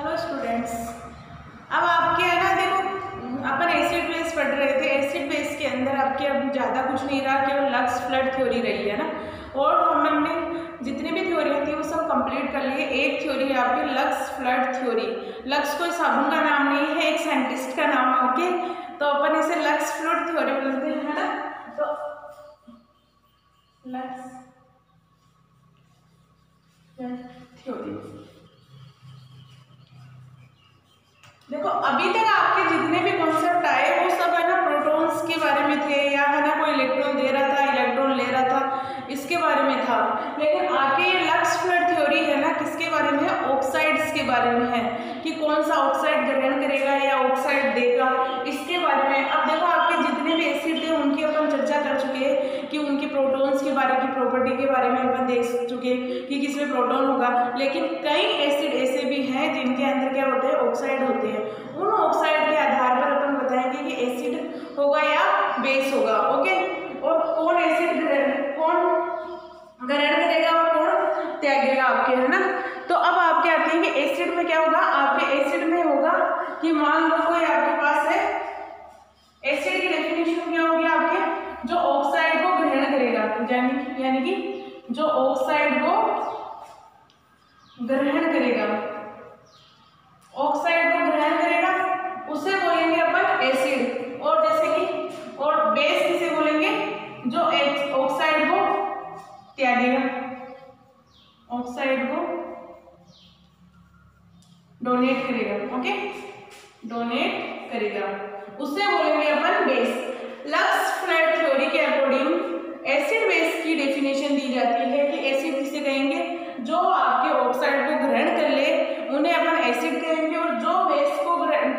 Hello students, अब आपके है ना, देखो अपन एसिड बेस पढ़ रहे थे। एसिड बेस के अंदर आपके अब ज़्यादा कुछ नहीं रहा, केवल लक्स फ्लड थ्योरी रही है ना। और हमने जितनी भी थ्योरी थी वो सब कंप्लीट कर लिए। एक थ्योरी है आपकी लक्स फ्लड थ्योरी। लक्स कोई साबुन का नाम नहीं है, एक साइंटिस्ट का नाम है। ओके, तो अपन इसे लक्स फ्लड थ्योरी बोलते हैं, है ना। तो लक्स फ्लड थ्योरी, देखो अभी तक आपके जितने भी कॉन्सेप्ट आए वो सब है ना प्रोटॉन्स के बारे में थे, या है ना कोई इलेक्ट्रॉन दे रहा था, इलेक्ट्रॉन ले रहा था, इसके बारे में था। लेकिन आगे ये लक्स फ्लड थ्योरी है ना, किसके बारे में है? ऑक्साइड्स के बारे में है, कि कौन सा ऑक्साइड ग्रहण करेगा या ऑक्साइड देगा, इसके बारे में। अब देखो आपके जितने भी एसिड थे उनकी अपन चर्चा कर चुके हैं, कि उनकी प्रोटॉन्स के बारे की प्रॉपर्टी के बारे में अपन देख चुके कि किसमें प्रोटॉन होगा। लेकिन कई एसिड ऐसे भी हैं जिनके अंदर क्या होते हैं? ऑक्साइड होते हैं। उन ऑक्साइड के आधार पर अपन बताएंगे कि एसिड होगा या बेस होगा। ओके, और कौन एसिड कौन ग्रहण करेगा और कौन त्यागेगा आपके, है ना। तो अब आपके आते हैं कि एसिड में क्या होगा? आपके एसिड में होगा कि मान लो कोई आपके पास है, एसिड की डेफिनेशन क्या होगी आपके? जो ऑक्साइड को ग्रहण करेगा, यानी कि जो ऑक्साइड को ग्रहण करेगा, ऑक्साइड को ग्रहण करेगा उसे बोलेंगे अपन एसिड। और जैसे कि और बेस किसे बोलेंगे? जो ऑक्साइड को त्यागेगा, ऑक्साइड को डोनेट करेगा। ओके, डोनेट करेगा उसे बोलेंगे upon base. Lux flood theory के अकॉर्डिंग एसिड बेस की डेफिनेशन दी जाती है कि एसिड किसे कहेंगे? जो आपके ऑक्साइड को ग्रहण कर ले उन्हें अपन एसिड कहेंगे, और जो बेस को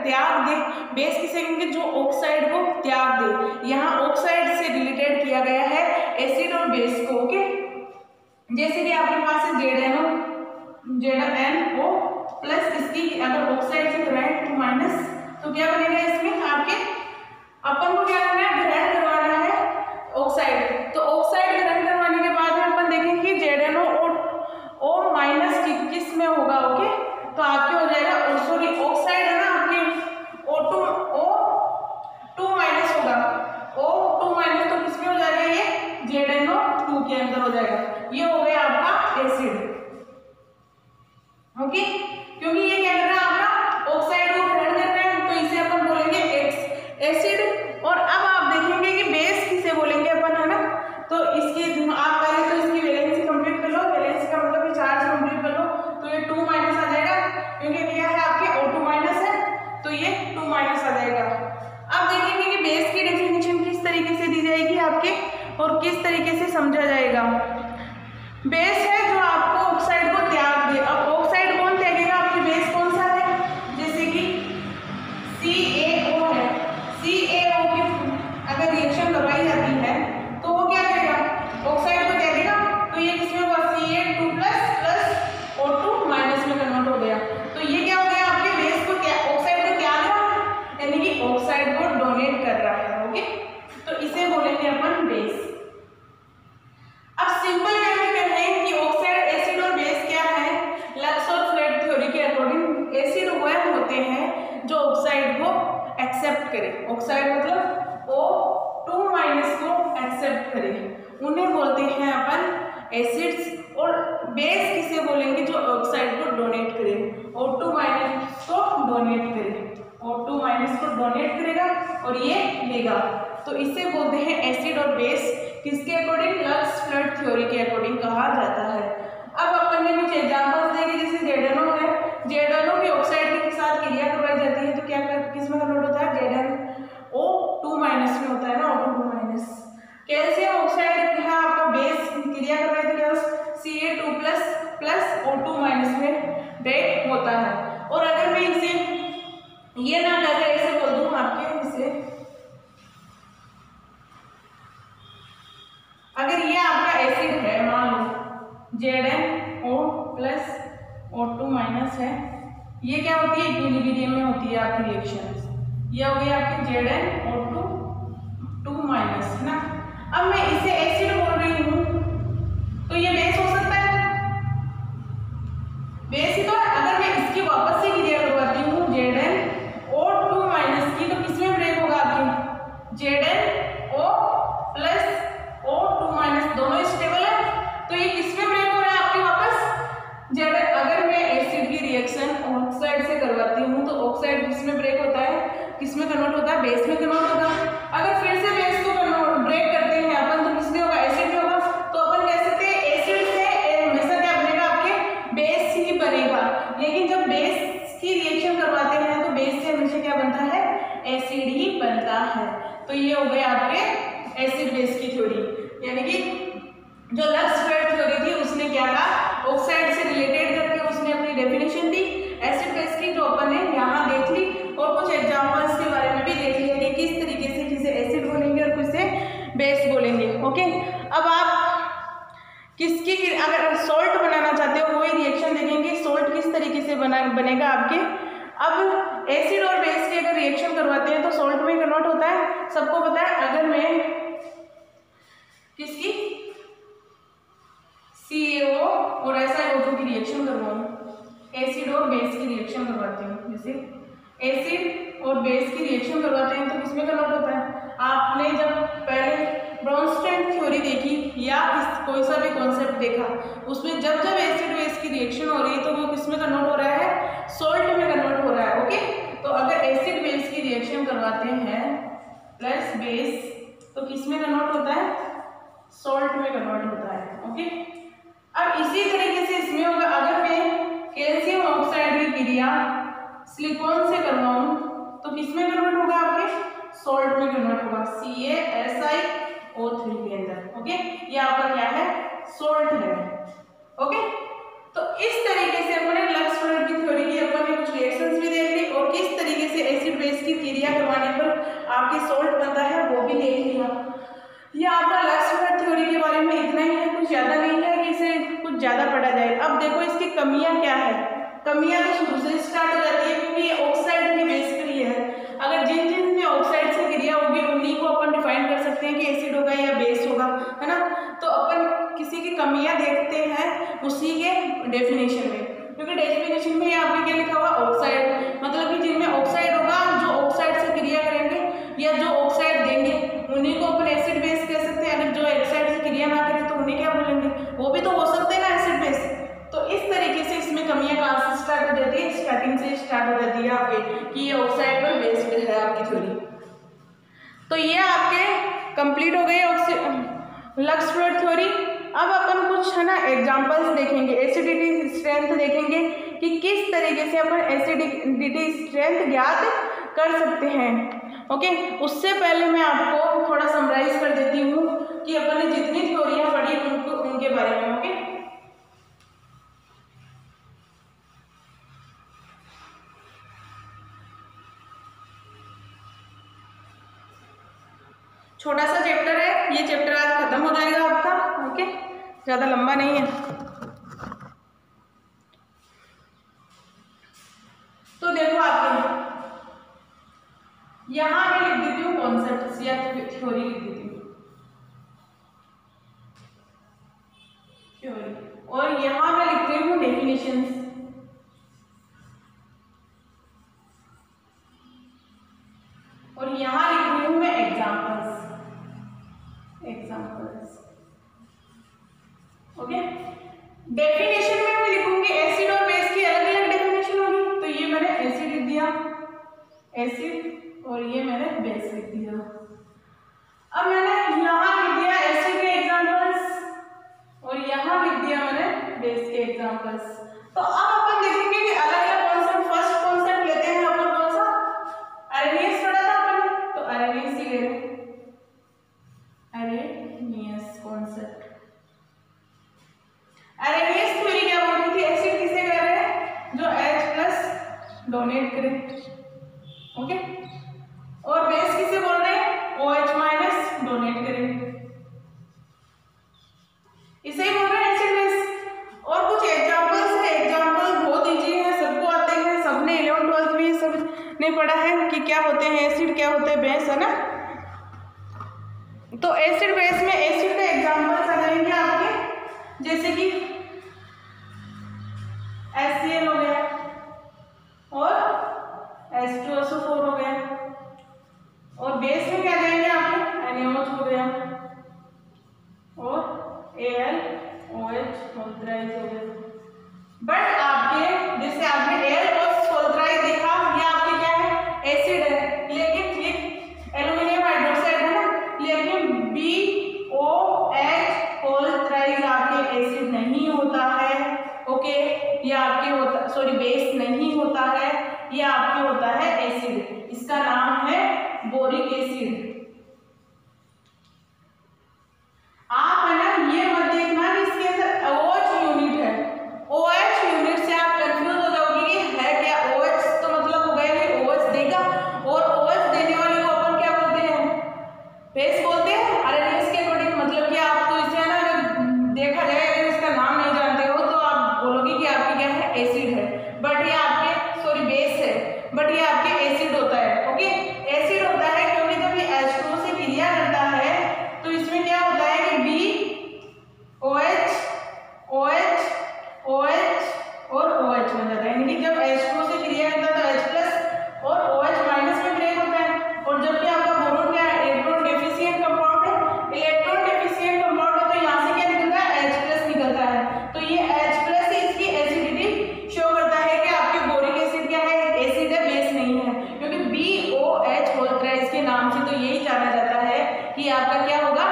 त्याग दे, बेस किसे कहेंगे? जो ऑक्साइड को त्याग दे। यहाँ ऑक्साइड से रिलेटेड किया गया है एसिड और बेस को। ओके, जैसे कि आपके पास है ZnO प्लस, इसकी अगर ऑक्साइड से ग्रहण टू माइनस, तो क्या बनेगा इसमें? आपके अपन को क्या करना है? ग्रहण करवाना है ऑक्साइड। तो ऑक्साइड ग्रहण करवाने के बाद में अपन देखेंगे कि ZnO और O माइनस किस में होगा। ओके, तो आपके हो जाएगा, सॉरी ऑक्साइड है ना आपके O2 माइनस होगा, O2 माइनस, तो किसमें हो जाएगा? ये ZnO2 के अंदर हो जाएगा। ये हो गया आपका एसिड। ओके, क्योंकि ये क्या कर रहा है? आपका ऑक्साइड को ग्रहण कर रहे हैं, तो इसे अपन बोलेंगे एसिड। और अब आप देखेंगे कि बेस किसे बोलेंगे अपन, है ना। तो इसकी आप पहले तो इसकी वैलेंसी कंप्लीट कर लो। वैलेंसी का मतलब चार्ज कंप्लीट कर लो, तो ये 2 माइनस आ जाएगा, क्योंकि ये है आपके O2 माइनस है, तो ये 2 माइनस आ जाएगा। अब देखेंगे कि बेस की डेफिनेशन किस तरीके से दी जाएगी आपके, और किस तरीके से समझा जाएगा। बेस है जो आपको ऑक्साइड को त्याग दे। अब ऑक्साइड कौन त्यागेगा? आपकी बेस कौन सा है? जैसे कि CaO है, CaO की अगर रिएक्शन करवाई जाती है तो वो क्या करेगा? ऑक्साइड को त्यागेगा। तो ये किसमें होगा? Ca2 प्लस O2 माइनस में कन्वर्ट हो गया। तो ये क्या हो गया? आपके बेस को ऑक्साइड को त्याग रहा है, यानी कि ऑक्साइड को डोनेट कर रहा है। ओके, तो इसे बोलेंगे अपन बेस। अब सिंपल वे में कहें कि ऑक्साइड, एसिड और बेस क्या है? लक्स और फ्लड थ्योरी के अकॉर्डिंग एसिड वह होते हैं जो ऑक्साइड को एक्सेप्ट करे। ऑक्साइड मतलब O2 माइनस को एक्सेप्ट करे, उन्हें बोलते हैं अपन एसिड्स। और बेस किसे बोलेंगे? जो ऑक्साइड को डोनेट करे, O2 माइनस को डोनेट करे, O2 माइनस को डोनेट करेगा और ये लेगा, तो इसे बोलते हैं एसिड और बेस। किसके अकॉर्डिंग? लक्स फ्लड थ्योरी के अकॉर्डिंग कहा जाता है। अब अपन ने कुछ एग्जांपल्स देखे, जैसे ZnO है, ZnO की ऑक्साइड के साथ क्रिया करवाई जाती है, तो क्या किसमें कन्वर्ट होता है? ZnO2 माइनस में होता है ना, O2 माइनस। कैल्शियम ऑक्साइड है आपका, बेस क्रिया करवाई थी क्या? Ca2 प्लस O2 माइनस में ब्रेक होता है। और अगर मैं इसे ये ना करके ऐसे बोल दूं आपके, इसे अगर ये आपका एसिड है, मान लो ZnO प्लस O2 माइनस है, ये क्या होती है? इक्विलिब्रियम में होती है आपकी रिएक्शन। ये हो गई आपकी ZnO2 माइनस, है ना। अब मैं इसे एसिड बोल रही हूँ, तो ये बेस हो सकता है? बेस ही तो है। अगर मैं इसकी वापस से क्रिया ZnO प्लस O2- दोनों स्टेबल है, तो ये किसमें ब्रेक हो रहा है आपके वापस Z। अगर मैं एसिड की रिएक्शन ऑक्साइड से करवाती हूँ तो ऑक्साइड किसमें ब्रेक होता है, किसमें कन्वर्ट होता है, बेस में कन्वर्ट होगा। अगर फिर से बेस को ब्रेक करते हैं अपन तो किसमें होगा, एसिड में होगा। तो अपन कह सकते हैं एसिड से हमेशा क्या बनेगा, आपके बेस ही बनेगा। लेकिन जब बेस की रिएक्शन करवाते हैं तो बेस से हमेशा क्या बनता है, एसिड ही बनता है। तो ये हो गए आपके एसिड बेस की थ्योरी, यानी कि जो लक्सफेल्ड थ्योरी थी उसने क्या कहा, ऑक्साइड से रिलेटेड करके उसने अपनी डेफिनेशन दी एसिड बेस की, जो अपन ने यहाँ देख ली। और कुछ एग्जांपल्स के बारे में भी देख लिया कि किस तरीके से किसे एसिड बोलेंगे और किसे बेस बोलेंगे। ओके, अब आप किसकी अगर सॉल्ट बनाना चाहते हो वही रिएक्शन देखेंगे, सॉल्ट किस तरीके से बनेगा आपके। अब एसिड और बेस की अगर रिएक्शन करवाते हैं तो सॉल्ट में कन्वर्ट होता है, सबको पता है। अगर मैं किसकी CaO और SiO2 की रिएक्शन करवाऊँ, एसिड और बेस की रिएक्शन करवाती हूँ, जैसे एसिड और बेस की रिएक्शन करवाते हैं तो किसमें कन्वर्ट होता है। आपने जब पहले ब्रॉन्स्टेड थ्योरी देखी या कोई सा भी कॉन्सेप्ट देखा, उसमें जब जब एसिड बेस की रिएक्शन हो रही है तो वो किसमें कन्वर्ट हो रहा है, सॉल्ट में कन्वर्ट हो रहा है। ओके, तो अगर एसिड बेस की रिएक्शन करवाते हैं प्लस बेस तो किसमें कन्वर्ट होता है, सॉल्ट में कन्वर्ट होता है। ओके, अब इसी तरीके से इसमें होगा, अगर मैं कैल्शियम ऑक्साइड की क्रिया सिलिकॉन से करवाऊं तो किसमें कन्वर्ट होगा, आपके सॉल्ट में कन्वर्ट होगा, CaSiO3 के अंदर। ओके, ये आपका क्या है, सॉल्ट है। ओके, तो इस तरीके से अपने लक्सफेल्ड की थ्योरी की अपन ने कुछ रिएक्शंस भी देख ली और किस तरीके से एसिड बेस की क्रिया करवाने पर आपके सॉल्ट बनता है वो भी देख लिया। ये आपका लक्सफेल्ड थ्योरी के बारे में इतना ही है, कुछ ज्यादा नहीं है कि इसे कुछ ज्यादा पढ़ा जाए। अब देखो इसकी कमियां क्या है। कमियां तो शुरू से स्टार्ट हो जाती है क्योंकि ये ऑक्साइड की बेस पर ही है। अगर जिन जिन में ऑक्साइड से क्रिया होगी उन्हीं को अपन डिफाइन कर सकते हैं कि एसिड होगा या बेस होगा, है ना। तो अपन किसी की कमियां देखते हैं उसी के डेफिनेशन में, क्योंकि डेफिनेशन में आपके क्या लिखा हुआ, ऑक्साइड, मतलब कि जिनमें ऑक्साइड होगा, जो ऑक्साइड से क्रिया करेंगे या जो ऑक्साइड देंगे उन्हीं को अपन एसिड बेस कह सकते हैं। अगर जो ऑक्साइड से क्रिया ना करें तो उन्हें क्या बोलेंगे, वो भी तो हो सकते हैं ना एसिड बेस। तो इस तरीके से इसमें कमियां कहाँ से स्टार्ट हो जाती है, स्टार्टिंग से स्टार्ट हो जाती है आपके कि ये ऑक्साइड पर बेस्ड है आपकी थ्योरी। तो ये आपके कंप्लीट हो गई लक्सफेल्ड थ्योरी। अब अपन कुछ है ना एग्जांपल्स देखेंगे, एसिडिटी स्ट्रेंथ देखेंगे कि किस तरीके से अपन एसिडिटी स्ट्रेंथ ज्ञात कर सकते हैं। ओके, उससे पहले मैं आपको थोड़ा समराइज कर देती हूँ कि अपन ने जितनी थ्योरियां पढ़ी उनके बारे में। ओके, छोटा सा चैप्टर है, ये चैप्टर आज खत्म हो जाएगा आपका। ओके, ज्यादा लंबा नहीं है। तो देखो आपके यहां मैं लिख देती हूँ कॉन्सेप्ट या थ्योरी लिख देती हूँ थ्योरी, और यहां मैं लिखती हूँ डेफिनेशंस, और यहां लिख रही हूँ मैं एग्जांपल्स। ओके, डेफिनेशन में मैं लिखूंगी एसिड और बेस की अलग अलग डेफिनेशन होगी, तो ये मैंने एसिड लिख दिया, एसिड, और ये मैंने बेस लिख दिया। अब मैंने यहां लिख दिया एसिड के एग्जांपल्स और यहां लिख दिया मैंने बेस के एग्जांपल्स। तो अब अपन देखेंगे कि अलग अलग कॉन्सेप्ट, फर्स्ट कॉन्सेप्ट लेते हैं अपन कौन सा, अरेनियस पढ़ा था अपन, तो अरेनियस ही ले रहे हैं, अरेनियस कॉन्सेप्ट। अरेनियस थ्योरी क्या बोल रही थी, एसिड किसे कह रहे हैं, जो H+ डोनेट करे। ओके, और बेस किसे बोल रहे हैं, OH- डोनेट करे, इसे ही बोल रहे हैं एसिड बेस। और कुछ एग्जांपल्स है, एग्जांपल बहुत इजी है, सबको आते हैं, सबने 11th 12th में सब ने पढ़ा है कि क्या होते हैं एसिड, क्या होते हैं बेस, है ना। तो एसिड बेस में एसिड के एग्जांपल्स आ जाएंगे आपके, जैसे कि HCl हो गया और H2SO4 हो गया, और बेस में क्या जाएंगे आपके आरएनएस के अकॉर्डिंग मतलब कि आप तो इसे ना अगर देखा जाए अगर इसका नाम नहीं जानते हो तो आप बोलोगे कि आपकी क्या है एसिड है, बट ये आपके सॉरी बेस है, बट ये आपके एसिड होता है। ओके, एसिड होता है क्योंकि जब ये H2O से क्रिया करता है तो इसमें क्या होता है कि BOH OH OH और OH बन जाता है, यानी कि जब H2O से क्रिया करता है तो H+ और OH माइनस में ब्रेक होता है। और जबकि आपका बोरोन क्या है इलेक्ट्रॉन डेफिशिएंट कंपाउंड है, इलेक्ट्रॉन डेफिशिएंट कंपाउंड है तो यहाँ से क्या निकलता है H+ निकलता है। तो ये H+ ही इसकी एसिडिटी शो करता है कि आपके बोरिक एसिड क्या है एसिड है, बेस नहीं है, क्योंकि BOH बोलता है इसके नाम से तो यही जाना जाता है कि आपका क्या होगा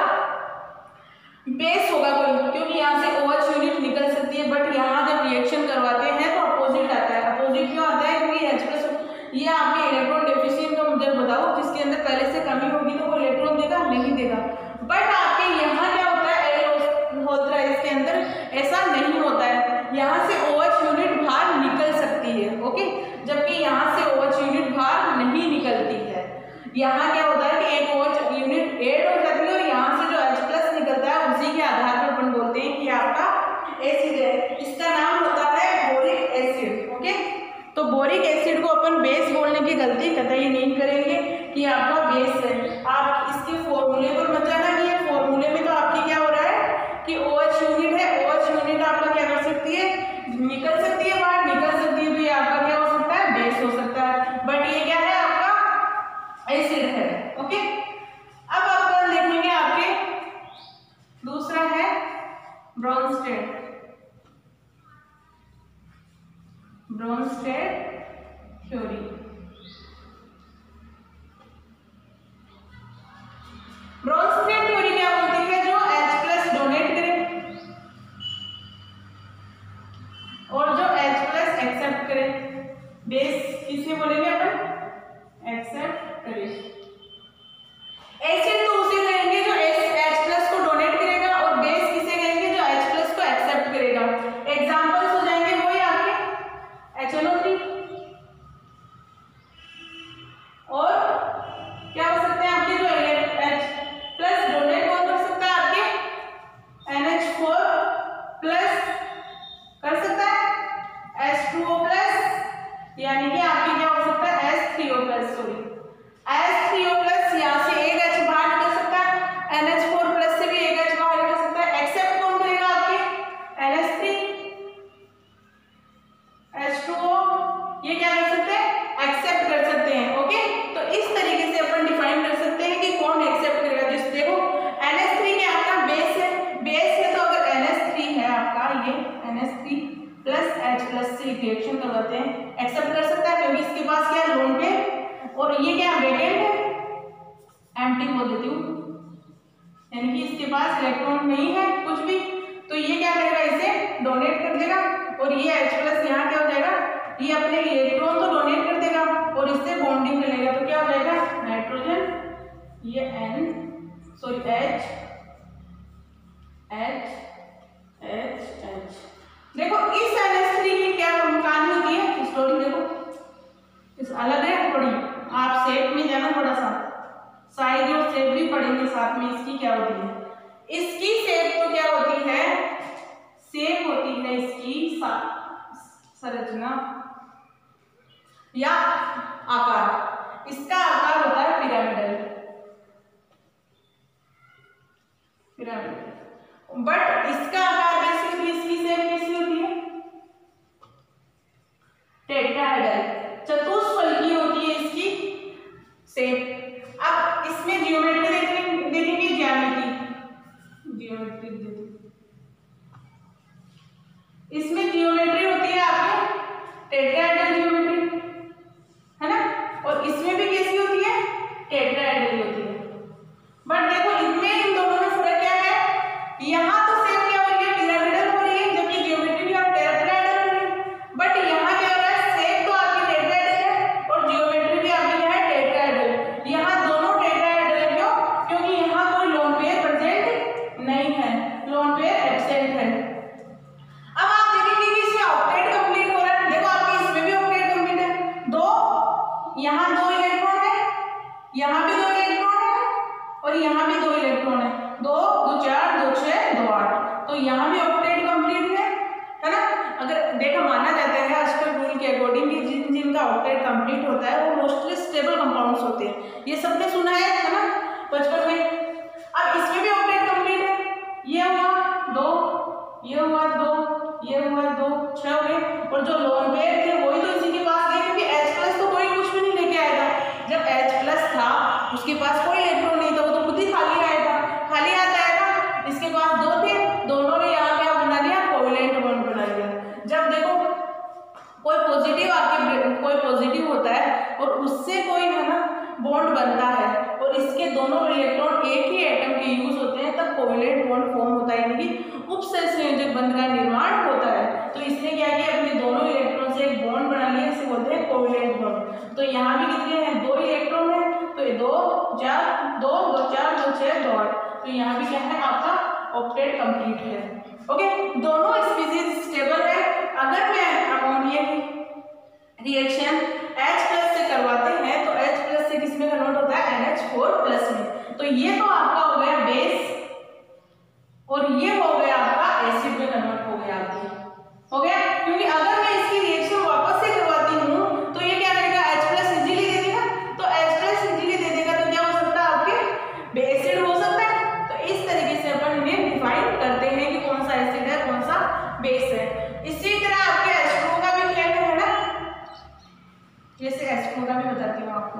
बेस होगा कोई, क्योंकि यहाँ से OH यूनिट निकल सकती है, बट यहाँ जब रिएक्शन करवाते हैं तो अपोजिट आता है। अपोजिट क्यों आता है क्योंकि H+ ये आपके इलेक्ट्रॉन डेफिशिएंट का मुझे बताओ जिसके अंदर पहले से कमी होगी तो वो इलेक्ट्रॉन देगा नहीं देगा, बट आपके यहाँ क्या होता है L होता है इसके अंदर ऐसा नहीं होता है, यहाँ से OH यूनिट बाहर निकल सकती है। ओके, जबकि यहाँ से OH यूनिट बाहर नहीं निकलती है। यहाँ क्या होता है कि एक OH यूनिट ऐड हो जाती है और यहाँ से जो H+ निकलता है उसी के आधार पर अपन बोलते हैं कि आपका एसिड है। इसका नाम होता है बोरिक एसिड। ओके, तो बोरिक एसिड को अपन बेस बोलने की गलती कतई नहीं करेंगे कि आपका बेस है। आप इसके फॉर्मूले पर मत जाना कि ये फॉर्मूले में तो आपकी क्या हो रहा है कि OH यूनिट है, OH यूनिट आपका क्या कर सकती है निकल सकती है बाहर, निकल सकती है तो ये आपका क्या हो सकता है बेस हो सकता है, बट ये क्या है आपका एसिड है। ओके, अब अपन देखेंगे आपके दूसरा है Bronsted. Bronsted theory. Bronsted theory क्या बोलती है जो H+ डोनेट करे और जो H+ एक्सेप्ट करे। बेस किसे बोलेंगे अपन एक्सेप्ट करे। एसिड तो उसे कहेंगे जो H+ को डोनेट करेगा और बेस किसे कहेंगे जो H+ को एक्सेप्ट करेगा। एग्जांपल्स हो जाएंगे वही आपके HNO3 और क्या हो सकते हैं आपके जो H+ डोनेट कौन कर सकता है आपके NH4+ कर सकता है H2O+, यानी कि आपके क्या हो सकता है H3O+, सॉरी H3O+, यहाँ से एक H बाहर निकल सकता है, NH4+ से भी एक H बाहर निकल सकता है। एक्सेप्ट कौन करेगा आपके NH3 H2O, ये क्या कर सकते हैं एक्सेप्ट कर सकते हैं। ओके, तो इस तरीके से अपन डिफाइन कर सकते हैं कि कौन एक्सेप्ट करेगा। जिस देखो NH3 क्या आपका बेस है, बेस है तो अगर NH3 है आपका ये NH3+ H+ से रिएक्शन करवाते हैं एक्सेप्ट कर सकता है क्योंकि इसके पास क्या है लोन पेयर और ये क्या वेकेंट है, एम्प्टी बोल देती हूँ, यानी कि इसके पास इलेक्ट्रॉन नहीं है कुछ भी, तो ये क्या करेगा इसे डोनेट कर देगा और ये H+ यहाँ क्या हो जाएगा ये अपने इलेक्ट्रॉन तो डोनेट कर देगा और इससे बॉन्डिंग कर लेगा तो क्या हो जाएगा नाइट्रोजन, ये H। देखो इस NH3 की क्या कहानी होती है स्टोरी, देखो इस अलग है थोड़ी, आप शेप में जाना थोड़ा सा साइज और शेप भी पढ़ेंगे साथ में इसकी क्या होती है। इसकी शेप तो क्या होती है, शेप होती है इसकी संरचना या आकार, इसका आकार होता है पिरामिडल, बट इसका आकार बेसिकली इसकी शेप कैसी होती है टेट्राहेड्रल, चतुष्फलकीय होती है इसकी शेप। अब इसमें जियोमेट्री देखेंगे, जियोमेट्री इसमें जियोमेट्री होती है आपके टेट्राहेड्रल जियोमेट्री है ना, और इसमें भी कैसी होती है टेट्राहेड्रल होती है। बट देखो इनमें इन दोनों में फर्क क्या है, यहाँ तो शेप क्या हो रही है पिरामिडल हो रही है जबकि जियोमेट्री भी आप टेट्राहेड्रल हो रही है, बट यहाँ क्या हो रहा है शेप तो आपकी टेट्राहेड्रल है और जियोमेट्री भी आपकी क्या है टेट्राहेड्रल। यहाँ दोनों टेट्राहेड्रल है क्योंकि यहाँ कोई लोन पेयर प्रेजेंट नहीं है, लोन पेयर एब्सेंट है। अब आप देखेंगे कि इसमें ऑक्टेट कंप्लीट हो रहा है, देखो आपके इसमें भी तो यहाँ भी क्या है आपका ऑक्टेट कंप्लीट है। ओके, दोनों स्पीसीज स्टेबल है। अगर मैं अमोनिया की रिएक्शन H+ से करवाते हैं तो H+ से किसमें कन्वर्ट होता है NH4+ में। तो ये तो आपका हो गया बेस और ये हो गया आपका एसिड में कन्वर्ट हो गया आपकी, हो गया। क्योंकि अगर मैं इसकी रिएक्शन वापस से करवाती हूँ तो ये क्या करेगा H+ इजीली दे देगा। तो H+ इजीली दे देगा तो क्या हो सकता है आपके एसिड हो सकता है। तो इस तरीके से अपन इन्हें डिफाइन करते हैं कि कौन सा एसिड है कौन सा बेस है। इसी तरह आपके H2O का भी खेल है ना, जैसे H2O का भी बताती हूँ आपको।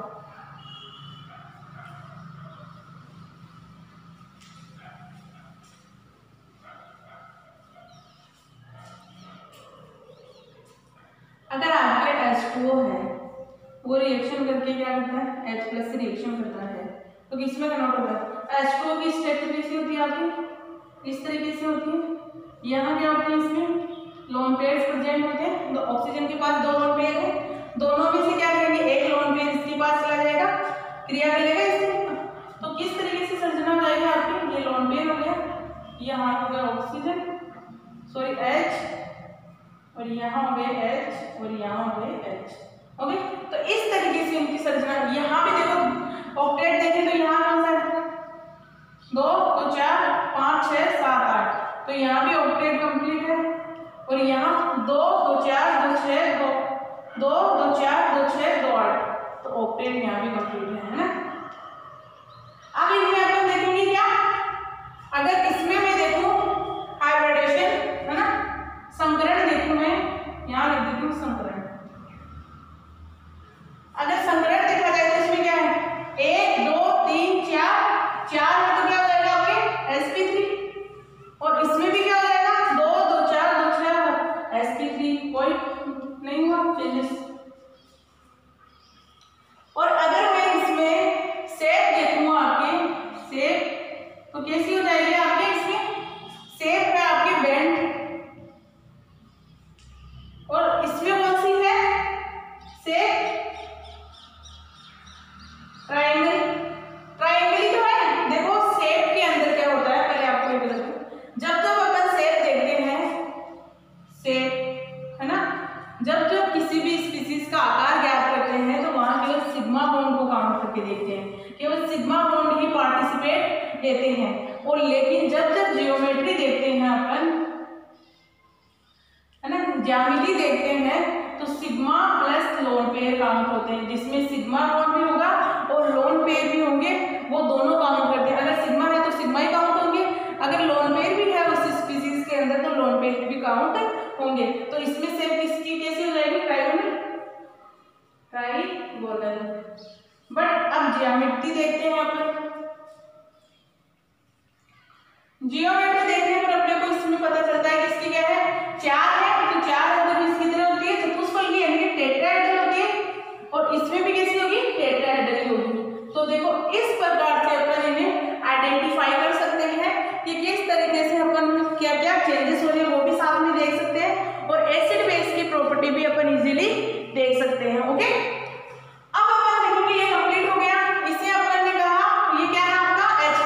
अगर आपके H2O है वो रिएक्शन करके क्या करता है H+ से रिएक्शन करता है तो किसमें कन्वर्ट होता है। H2O की स्ट्रक्चर कैसी होती है आपकी, इस तरीके से होती है। यहाँ क्या होते हैं इसमें लोन पेयर्स प्रेजेंट होते हैं। तो ऑक्सीजन के पास 2 लोन पेयर है, दोनों में से क्या करेंगे एक लोन पेयर इसके पास चला जाएगा, क्रिया करेगा इससे। तो किस तरीके से संरचना हो जाएगी आपकी, ये लोन पेयर हो गया, यहाँ हो गया ऑक्सीजन सॉरी H और यहाँ हो गए H और यहाँ हो गए H। ओके, तो इस तरीके से उनकी संरचना। यहाँ पे देखो ऑक्टेट देखें तो यहाँ कौन सा है 2 2 4 5 6 7 8, तो यहाँ भी ऑक्टेट कंप्लीट है। और यहाँ 2 2 4 2 6 2 2 2 4 2 6 2 8, तो ऑक्टेट यहाँ भी कंप्लीट है ना। अब इनमें अपन देखेंगे क्या, अगर इसमें मैं देखूं हाइब्रिडेशन है ना, संकरण देखूं मैं यहाँ लिख देती हूँ संकरण। अगर संकरण देखा जाए तो इसमें क्या है 1 2 3 4 है तो क्या हो जाएगा आपके sp3। और इसमें भी क्या हो जाएगा 2 2 4 2 6 sp3, कोई नहीं हुआ चेंजेस। और अगर मैं इसमें शेप देखूं आपके शेप तो कैसी हो जाएगी आपके, इसमें शेप है आपके बेंड और इसमें कौन सी है शेप ट्रायंगल। ट्रायंगल तो है। देखो शेप के अंदर क्या होता है पहले आपको ये बता दूं, जब जब अपन शेप देखते हैं शेप है ना, जब जब किसी भी स्पीसीज का आकार ज्ञात करते हैं तो वहां केवल सिग्मा बॉन्ड को काउंट करके देखते हैं, केवल सिग्मा बॉन्ड ही पार्टिसिपेट लेते हैं। और लेकिन जब जब जियोमेट्री देखते हैं अपन है ना, ज्यामिति देखते हैं तो sigma plus lone pair count होते हैं, जिसमें सिग्मा बॉन्ड भी होगा और लोन पेयर भी होंगे, वो दोनों काउंट करते हैं। अगर सिग्मा है तो सिग्मा ही काउंट होंगे, अगर लोन पेयर भी है उस स्पीसीज के अंदर तो लोन पेयर भी काउंट होंगे। तो इसमें से किसकी कैसी हो जाएगी ट्राइगोनल, ट्राइगोनल। बट अब ज्यामिति देखते हैं अपन, जियोमेट्री देखने पर अपने को इसमें पता चलता है कि इसकी क्या है 4 है, तो 4 है तो इसकी तरह होती है चतुष्फल की यानी कि टेट्राहेड्रल होती है। और इसमें भी कैसी होगी टेट्राहेड्रल ही होगी। तो देखो इस प्रकार से अपन इन्हें आइडेंटिफाई कर सकते हैं कि किस तरीके से अपन क्या क्या चेंजेस हो रहे हैं वो भी साथ में देख सकते हैं, और एसिड बेस की प्रॉपर्टी भी अपन इजीली देख सकते हैं। ओके, अब अपन देखेंगे ये कंप्लीट हो गया। इसे अपन ने कहा ये क्या है आपका H+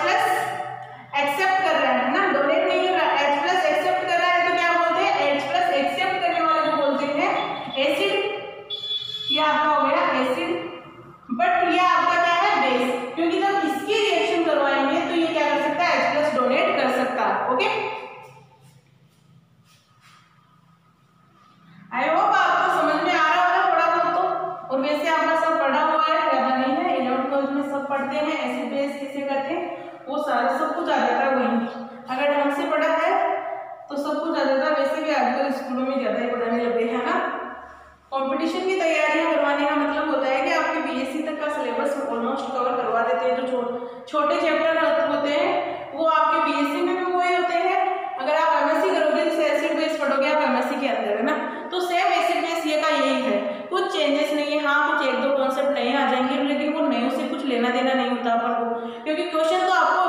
एक्सेप्ट कर रहा है ना, डोनेट नहीं कर रहा, H+ एक्सेप्ट कर रहा है तो क्या बोलते हैं H+ एक्सेप्ट करने वाले को बोलते हैं एसिड। ये आपका हो गया एसिड, बट ये आपका क्या है बेस, क्योंकि जब इसकी रिएक्शन करवाएंगे तो ये क्या कर सकता है H+ डोनेट कर सकता है। ओके, आई होप आपको समझ में आ रहा होगा थोड़ा बहुत तो। और वैसे आपका सब पढ़ा हुआ है, ज्यादा नहीं है, 11th 12th में सब पढ़ते हैं एसिड बेस कैसे करते हैं, वो सारा सब कुछ आ जाता है वहीं। अगर ढंग से पढ़ा है तो सब कुछ आ जाता है। वैसे भी आजकल स्कूलों में ज्यादा ही पढ़ाने लगे हैं ना। कंपटीशन की तैयारियां करवाने का मतलब होता है कि आपके बीएससी तक का सिलेबस ऑलमोस्ट कवर करवा देते हैं। जो छोटे चैप्टर होते हैं वो आपके बीएससी में भी वही होते हैं। अगर आप एमएससी करोगे तो एसिड बेस पढ़ोगे आप एमएससी के अंदर है ना, तो सेम एसिड बेस ये का यही है, कुछ चेंजेस नहीं है। हाँ कुछ 1-2 कॉन्सेप्ट नए आ जाएंगे, लेकिन वो नए से कुछ लेना देना नहीं होता अपन को, क्योंकि क्वेश्चन तो आपको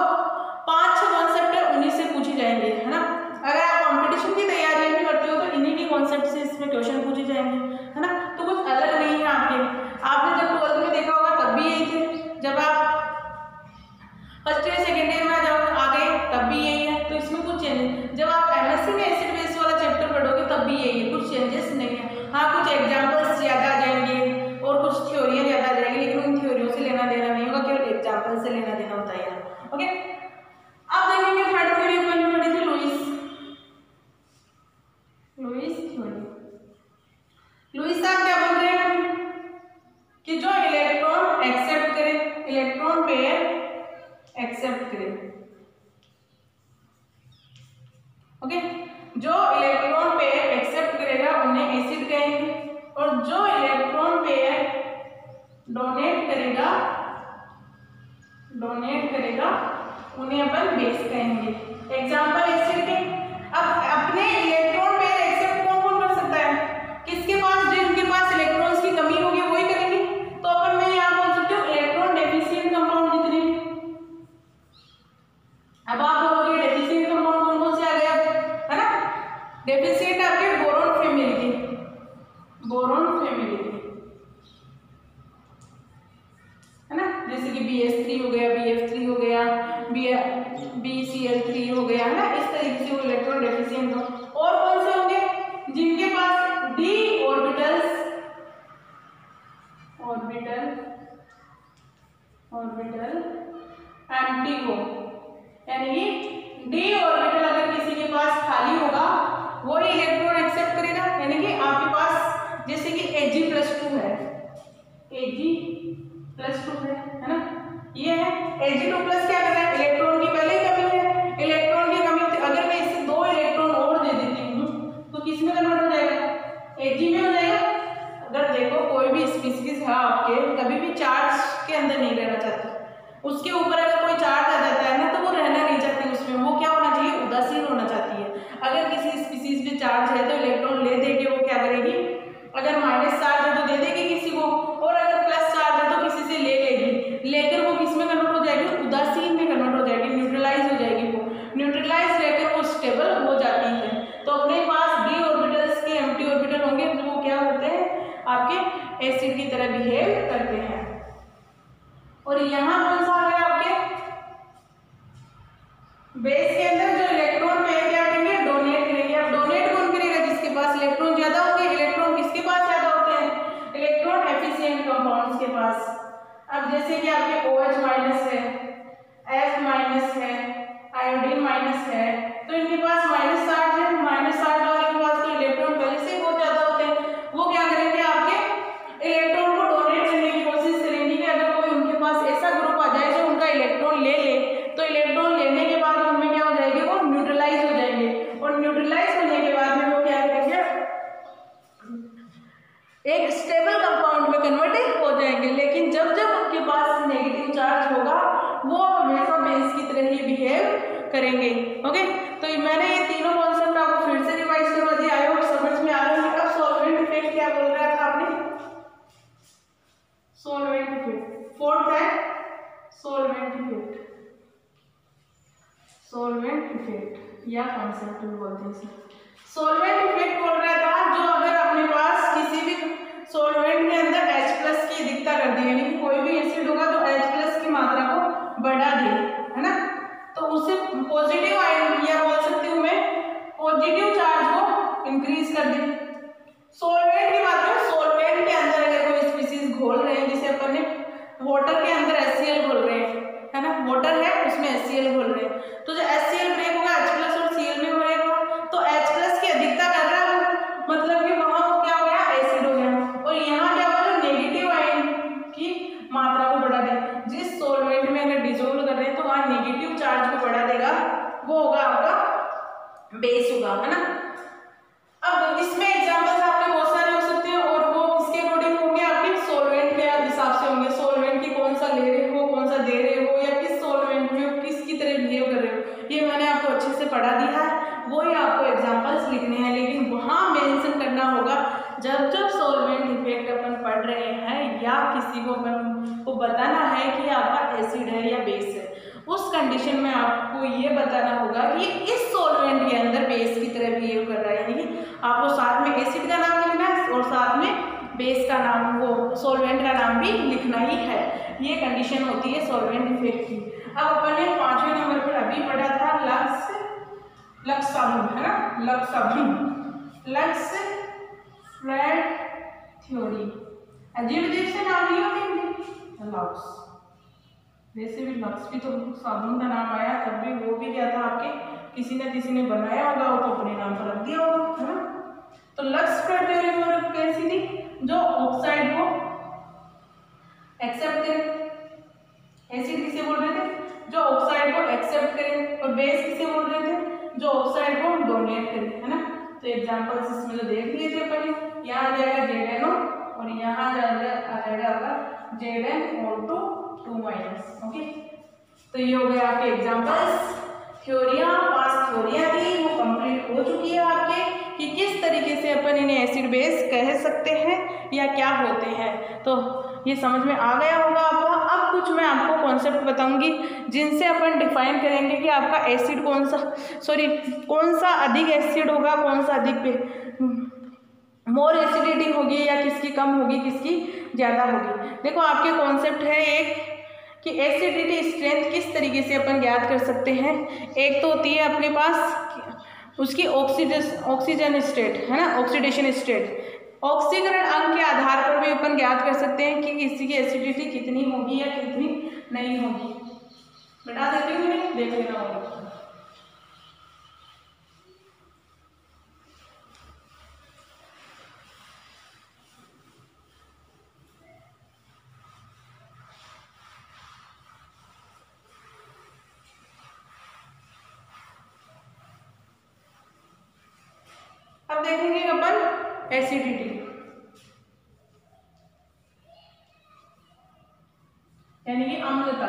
ओके, जो इलेक्ट्रॉन पेयर एक्सेप्ट करेगा उन्हें एसिड कहेंगे, और जो इलेक्ट्रॉन पेयर डोनेट करेगा उन्हें अपन बेस कहेंगे। एग्जाम्पल एसिड के। अब अपने इलेक्ट्रॉन पेयर एक्सेप्ट कौन कौन कर सकता है? किसके पास, जिनके पास इलेक्ट्रॉन्स की कमी होगी वही करेंगे। तो अपन मैं यहाँ बोल सकती हूँ इलेक्ट्रॉन डेफिशिएंट कंपाउंड जितने भी। अब आप बोलोगे डेफिशिएंट कंपाउंड कौन कौन से आ गए, है ना? डेफिशिएंट आपके बोरॉन फैमिली के, है ना, जैसे कि BH3 हो गया, BF3 हो गया, BCl3 हो गया, है ना, इस तरीके से वो इलेक्ट्रॉन डेफिशिएंट हो। और कौन से होंगे? जिनके पास d ऑर्बिटल एम्प्टी हो, यानी कि d ऑर्बिटल अगर किसी के पास खाली होगा वो इलेक्ट्रॉन एक्सेप्ट करेगा। यानी कि आपके पास जैसे कि Ag+2 है, Ag+2 है ना, ये है Ag2+ क्या कर रहा है? इलेक्ट्रॉन की पहले ही कमी है, इलेक्ट्रॉन की कमी अगर मैं इससे 2 इलेक्ट्रॉन और दे देती हूँ तो किस में कन्वर्ट हो जाएगा? Ag में हो जाएगा। अगर देखो कोई भी स्पीशीज है आपके, कभी भी चार्ज के अंदर नहीं रहना चाहती, उसके ऊपर अगर कोई चार्ज आ जाता है ना तो वो रहना नहीं चाहती उसमें, वो क्या होना चाहिए? उदासीन होना चाहती है। अगर किसी स्पीशीज में चार्ज है तो इलेक्ट्रॉन ले देके वो क्या करेगी? अगर माइनस चार्ज है तो दे देगी किसी को, और अगर प्लस चार्ज है तो किसी से ले लेगी, लेकर वो किस में कन्वर्ट हो जाएगी? उदासीन में कन्वर्ट हो जाएगी, न्यूट्रलाइज हो जाएगी। वो न्यूट्रलाइज लेकर वो स्टेबल हो जाती है। तो अपने पास d ऑर्बिटल्स के एम्प्टी ऑर्बिटल होंगे तो वो क्या होते हैं? आपके एसिड की तरह बिहेव करते हैं। और यहाँ कौन सा आ गया आपके बेस के अंदर? जो इलेक्ट्रॉन पेयर क्या करेंगे? डोनेट करेंगे। अब डोनेट कौन करेगा? जिसके पास इलेक्ट्रॉन ज्यादा होंगे। इलेक्ट्रॉन किसके पास ज्यादा होते हैं? इलेक्ट्रॉन एफिशिएंट कंपाउंड्स के पास। अब जैसे कि आपके OH- है, F- है, आयोडीन- है, तो इनके पास माइनस चार्ज है। माइनस चार्ज वाले के पास तो इलेक्ट्रॉन पहले से बहुत ज्यादा होते हैं। वो क्या करेंगे? आपके इलेक्ट्रॉन को डोनेट करने की कोशिश करेंगे कि अगर कोई उनके पास ऐसा ग्रुप आ जाए जो उनका इलेक्ट्रॉन ले ले, तो इलेक्ट्रॉन लेने के बाद उनमें क्या हो जाएगी? वो न्यूट्रलाइज हो जाएंगे, और न्यूट्रलाइज होने के बाद में वो क्या करेंगे? एक स्टेबल कंपाउंड में कन्वर्ट हो जाएंगे। लेकिन जब जब उनके पास नेगेटिव चार्ज होगा वो हमेशा बेस की तरह ही बिहेव करेंगे। ओके, तो मैंने ये तीनों कॉन्सेप्ट आपको फिर से रिवाइज करवा दिया, आई होप समझ में आ रहा है। अब सॉल्वेंट इफेक्ट क्या बोल रहा था आपने? सॉल्वेंट इफेक्ट फोर्थ है, सॉल्वेंट इफेक्ट या कॉन्सेप्ट बोलते हैं। सॉल्वेंट इफेक्ट बोल रहा था जो अगर अपने पास किसी भी सॉल्वेंट के अंदर H+ की अधिकता कर दी, यानी कि कोई भी एसिड होगा तो H+ की मात्रा को बढ़ा दे, है ना, तो उससे पॉजिटिव आयन या बोल सकती हूँ मैं पॉजिटिव चार्ज को इंक्रीज कर दे। सॉल्वेंट की बात करें, सॉल्वेंट के अंदर अगर कोई स्पीशीज घोल रहे हैं, जैसे अपन ने वाटर के अंदर HCl घोल रहे हैं, है ना, वाटर है उसमें HCl घोल रहे हैं, तो जो HCl ब्रेक होगा H+ और Cl में ब्रेक होगा, तो H+ की अधिकता कर रहा है, मतलब कि वहां वो क्या हो गया? एसिड हो गया। और यहाँ क्या होगा? नेगेटिव आयन की मात्रा को बढ़ा दे। जिस सॉल्वेंट में अगर डिसोल्व कर रहे हैं तो वहां नेगेटिव चार्ज को बढ़ा देगा, वो होगा आपका बेस होगा, है ना। अब इसमें एग्जांपल्स आपके बहुत सारे हो सकते हैं, और वो किसके अकॉर्डिंग होंगे? आपके सॉल्वेंट के हिसाब से होंगे। सॉल्वेंट की कौन सा ले रहे हो, कौन सा दे रहे हो, या किस सॉल्वेंट में किसकी तरह बिहेव कर रहे हो, ये मैंने आपको अच्छे से पढ़ा दिया है। वही आपको एग्जांपल्स लिखने हैं, लेकिन वहां मेंशन करना होगा जब जब सॉल्वेंट इफेक्ट अपन पढ़ रहे हैं या किसी को अपन को बताना है कि आपका एसिड है या बेस है, उस कंडीशन में आपको ये बताना होगा कि इस सॉल्वेंट के अंदर बेस की तरह बिहेव कर रहा है। यानी कि आपको साथ में एसिड का नाम लिखना है और साथ में बेस का नाम, वो सॉल्वेंट का नाम भी लिखना ही है। ये कंडीशन होती है सॉल्वेंट इफेक्ट की। अब अपन ने 5वें नंबर पर अभी पढ़ा था लक्स साबुन, है ना, लक्स साबुन, लक्स फ्रेड थ्योरी। अजीब अजीब से नाम नहीं होते लक्स, वैसे भी लक्स भी तो साबुन का नाम आया, तब भी वो भी क्या था? आपके किसी न किसी ने बनाया होगा, वो तो अपने नाम पर रख दिया होगा, है ना। तो लक्स फ्रेड थ्योरी कैसी थी? जो ऑक्साइड को एक्सेप्ट करे, एसिड किसे बोल रहे थे? जो ऑक्साइड को एक्सेप्ट करे, और बेस किसे बोल रहे थे? जो ऑक्साइड को डोनेट करें, है ना। तो एग्जाम्पल्स इसमें तो देख लिए थे अपन, यहाँ आ जाएगा ZnO और यहाँ आ जाएगा आपका Zn(O2) 2-। ओके, तो ये हो गए आपके एग्जाम्पल्स। थ्योरियाँ, 5 थ्योरियाँ थी वो कंप्लीट हो चुकी है आपके, कि किस तरीके से अपन इन्हें एसिड बेस कह सकते हैं या क्या होते हैं। तो ये समझ में आ गया होगा आपको। अब कुछ मैं आपको कॉन्सेप्ट बताऊंगी जिनसे अपन डिफाइन करेंगे कि आपका एसिड कौन सा अधिक एसिड होगा, कौन सा अधिक मोर एसिडिटी होगी या किसकी कम होगी, किसकी ज़्यादा होगी। देखो आपके कॉन्सेप्ट है एक कि एसिडिटी स्ट्रेंथ किस तरीके से अपन ज्ञात कर सकते हैं। एक तो होती है अपने पास उसकी ऑक्सीजन स्टेट, है ना, ऑक्सीडेशन स्टेट। ऑक्सीकरण अंक के आधार पर भी अपन ज्ञात कर सकते हैं कि किसी की एसिडिटी कितनी होगी या कितनी नहीं होगी। बता देती हूँ मैं, देख लेना होगा। अब देखेंगे अपन एसिडिटी, यानी कि अम्लता,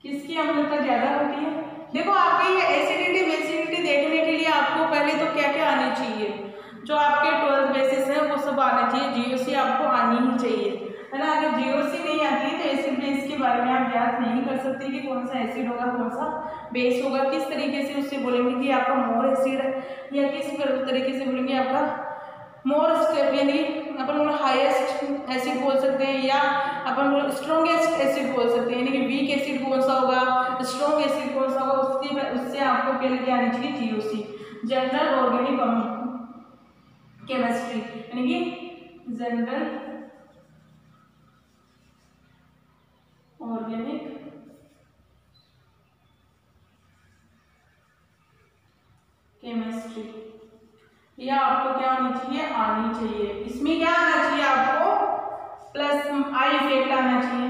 किसकी अम्लता ज्यादा होती है। देखो आपके ये एसिडिटी बेसिडिटी देखने के लिए आपको पहले तो क्या क्या आनी चाहिए, जो आपके 12th बेसिस है वो सब आना चाहिए। GOC आपको आनी ही चाहिए, है ना। अगर GOC नहीं आती है तो एसिड बेस के बारे में आप ज्ञात नहीं कर सकते कि कौन सा एसिड होगा, कौन सा बेस होगा। किस तरीके से उससे बोलेंगे कि आपका मोर एसिड है, या किस तरीके से बोलेंगे आपका मोर स्टेप, यानी अपन बोल हाईएस्ट एसिड बोल सकते हैं, या अपन बोल स्ट्रॉन्गेस्ट एसिड बोल सकते हैं, यानी कि वीक एसिड कौन सा होगा, स्ट्रॉन्ग एसिड कौन सा होगा। उससे आपको पहले क्या आनी चाहिए, GOC, जनरल ऑर्गेनिक केमिस्ट्री, यानी कि जनरल ऑर्गेनिक केमिस्ट्री, या आपको क्या आनी चाहिए, आनी चाहिए। इसमें क्या आना चाहिए आपको, प्लस आई इफेक्ट आना चाहिए,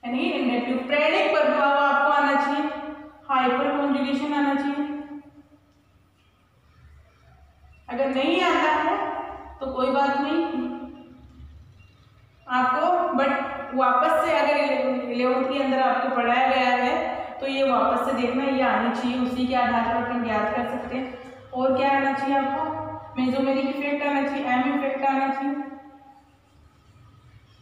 यानी इंडक्टिव प्रेरक प्रभाव आपको आना चाहिए, हाइपर कॉन्जुगेशन आना चाहिए। अगर नहीं आता है तो कोई बात नहीं आपको, बट वापस से अगर 11th के अंदर आपको पढ़ाया गया है तो ये वापस से देखना, ये आनी चाहिए। उसी के आधार पर अपन ज्ञात कर सकते हैं। और क्या आना चाहिए आपको, मेसोमेरिक इफेक्ट आना चाहिए, एम इफेक्ट आना चाहिए।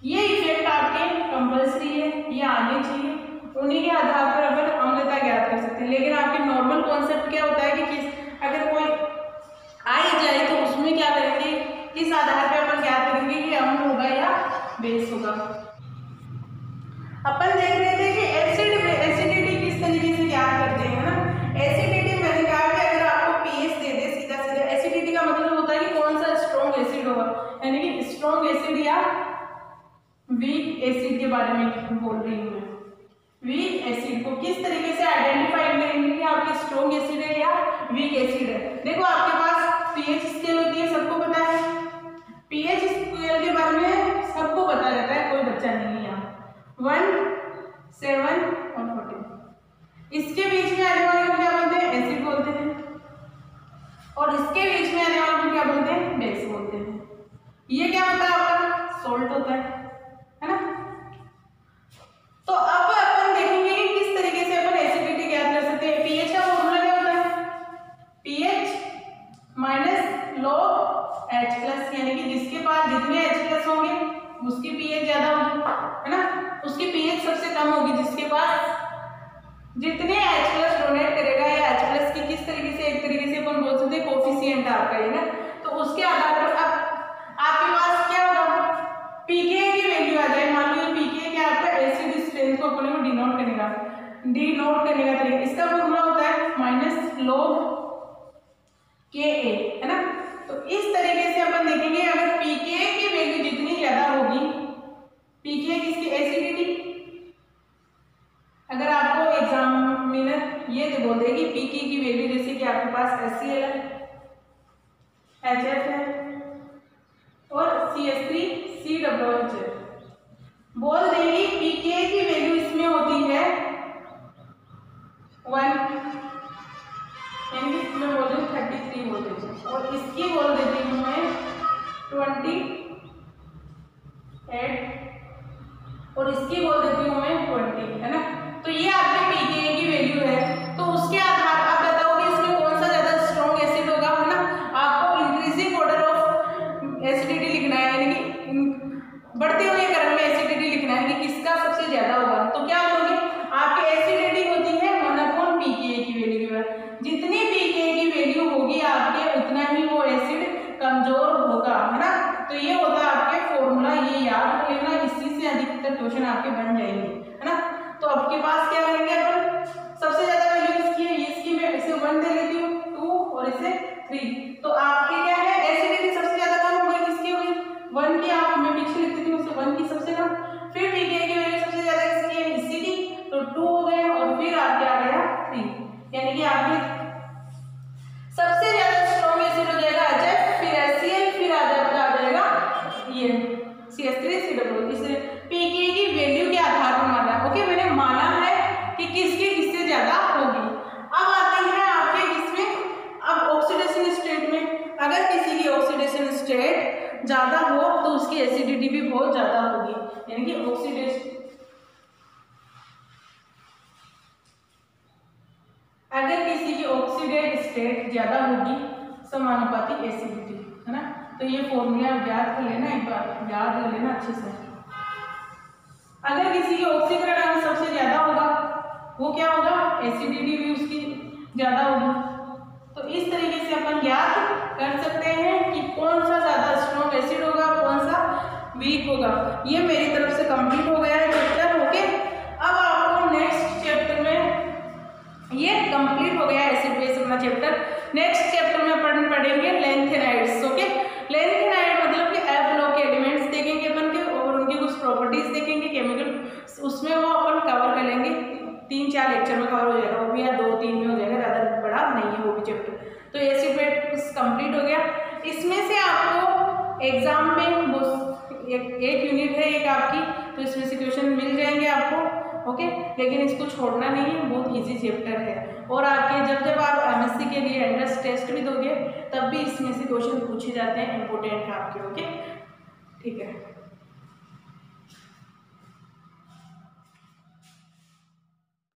ये इफेक्ट आपके कंपल्सरी है, ये आने चाहिए। उन्हीं के आधार पर अपन अम्लता ज्ञात कर सकते हैं। लेकिन आपके नॉर्मल कॉन्सेप्ट क्या होता है कि अगर कोई आ जाए तो उसमें क्या करेंगे, किस आधार पर अपन ज्ञात करेंगे कि अम्ल होगा या बेस होगा। अपन देख रहे थे कि एसिडिटी किस तरीके से ज्ञात करते हैं, ना। एसिडिटी मैंने कहा कि अगर आपको pH दे दे सीधा सीधा, एसिडिटी का मतलब होता है कि कौन सा स्ट्रॉन्ग एसिड होगा, यानी कि स्ट्रॉन्ग एसिड या वीक एसिड के बारे में बोल रही हूँ मैं। वीक एसिड को किस तरीके से आइडेंटिफाई करेंगे कि आपकी स्ट्रॉन्ग एसिड है या वीक एसिड है। देखो आपके पास pH स्केल होती है, सबको पता है। pH स्केल के बारे में सबको पता रहता है, कोई बच्चा नहीं है यहाँ। 1, 7 और 14, इसके बीच में आने वाले को क्या बोलते हैं, एसिड बोलते हैं, और इसके बीच में आने वाले को क्या बोलते हैं, बेस बोलते हैं। ये क्या होता है, आपका सॉल्ट होता है ना। तो अब अपन देखेंगे कि किस तरीके से अपन एसिडिटी ज्ञात कर सकते हैं। pH का फॉर्मूला क्या होता है, pH माइनस log H+, यानी कि जिसके पास जितने H+ होंगे उसकी pH ज्यादा होगी, है ना। उसकी pH सबसे कम होगी जिसके पास जितने H+ डोनेट करेगा, या H+ की किस तरीके से, एक तरीके से अपन बोल सकते हैं कोफिशिएंट आपका ये ना। तो उसके आधार पर अब आपके पास क्या होगा, pKa की वैल्यू आ जाए। मान लो ये pKa क्या आपका एसिड स्ट्रेंथ को अपने को डिनोट करने का तरीका, इसका फॉर्मूला होता है -log Ka, है ना। तो इस तरीके से अपन देखेंगे अगर pKa की वैल्यू जितनी ज्यादा होगी, pKa किसकी, एसिडिटी। अगर आपको एग्जामिनर ये तो बोल देगी pKa की वैल्यू, जैसे कि आपके पास HCl है, HF है और CH3COOH है, बोल देगी pKa की वैल्यू इसमें होती है 1, और इसकी बोल देती हूँ मैं 28 और इसकी बोल देती हूँ मैं 20, है ना। तो ये आपके pKa की वैल्यू है। तो उसके आधार आप बताओगे इसमें कौन सा ज्यादा स्ट्रॉन्ग एसिड होगा, है ना। आपको इंक्रीजिंग ऑर्डर ऑफ एसिडिटी लिखना है, यानी कि बढ़ते हुए क्रम में एसिडिटी लिखना है कि किसका सबसे ज्यादा होगा। तो क्या करोगे, आपकी एसिडिटी होती है 1/pKa की वैल्यू है। जितनी pKa की वैल्यू होगी आपके, उतना ही वो एसिड कमजोर होगा, है ना। तो ये होता है आपके फॉर्मूला, ये याद कर लेना, इसी से अधिकतर क्वेश्चन आपके बन जाएंगे, है ना। तो आपके पास क्या करेंगे अपन, सबसे ज्यादा वैल्यू इसकी है, इसकी मैं इसे 1 दे लेती हूँ, 2 और इसे 3। तो आपके क्या है, एसिडिटी सबसे ज्यादा कम हो गई, किसकी हो गई 1 की। आप मैं पीछे लिख देती हूँ, 1 की सबसे कम। फिर pKa की वैल्यू सबसे ज्यादा किसकी है, इसी की, तो 2 हो गए। और फिर आपके आ गया 3, यानी कि आपके सबसे ज्यादा स्ट्रॉन्ग एसिड हो जाएगा HF, फिर HCl, फिर आ जाएगा ये CH3COO। इसे pKa की वैल्यू के आधार पर माना है। ओके, मैंने माना है कि किससे ज्यादा होगी। अब आते हैं आपके इसमें, अब ऑक्सीडेशन स्टेट में, अगर किसी की ऑक्सीडेशन स्टेट ज्यादा हो तो उसकी एसिडिटी भी बहुत ज्यादा होगी, यानी कि ऑक्सीडेशन अगर किसी की ऑक्सीडेट स्टेट ज्यादा होगी समानुपाती एसिडिटी, है ना। तो ये फॉर्मूला याद कर लेना, एक बार याद कर लेना अच्छे से। अगर किसी की ऑक्सीकरण अंश सबसे ज्यादा होगा, वो क्या होगा, एसिडिटी भी उसकी ज्यादा होगी। तो इस तरीके से अपन याद कर सकते हैं कि कौन सा ज्यादा स्ट्रॉन्ग एसिड होगा, कौन सा वीक होगा। ये मेरी तरफ से कंप्लीट हो गया है चैप्टर। ओके, अब आपको नेक्स्ट चैप्टर में, ये कंप्लीट हो गया एसिड बेस अपना चैप्टर। नेक्स्ट चैप्टर में अपन पढ़ेंगे लेंथेनाइड्स। ओके, लेंथेनाइड मतलब कि एफ ब्लॉक के एलिमेंट्स देखेंगे अपन के, और उनकी कुछ प्रॉपर्टीज देखेंगे केमिकल, उसमें वो अपन कवर कर लेंगे। 3-4 लेक्चर में कवर हो जाएगा वो भी, या 2-3 में हो जाएगा, ज़्यादा बड़ा नहीं है वो भी चैप्टर। तो एसिड बेस कंप्लीट हो गया। इसमें से आपको एग्जाम में एक यूनिट है एक आपकी, तो इसमें से क्वेश्चन मिल जाएंगे आपको। ओके, लेकिन इसको छोड़ना नहीं है, बहुत इजी चैप्टर है। और आपके जब आप एमएससी के लिए एंट्रेंस टेस्ट भी दोगे, तब भी इसमें से क्वेश्चन पूछे जाते हैं, इंपॉर्टेंट है आपके। ओके, ठीक है।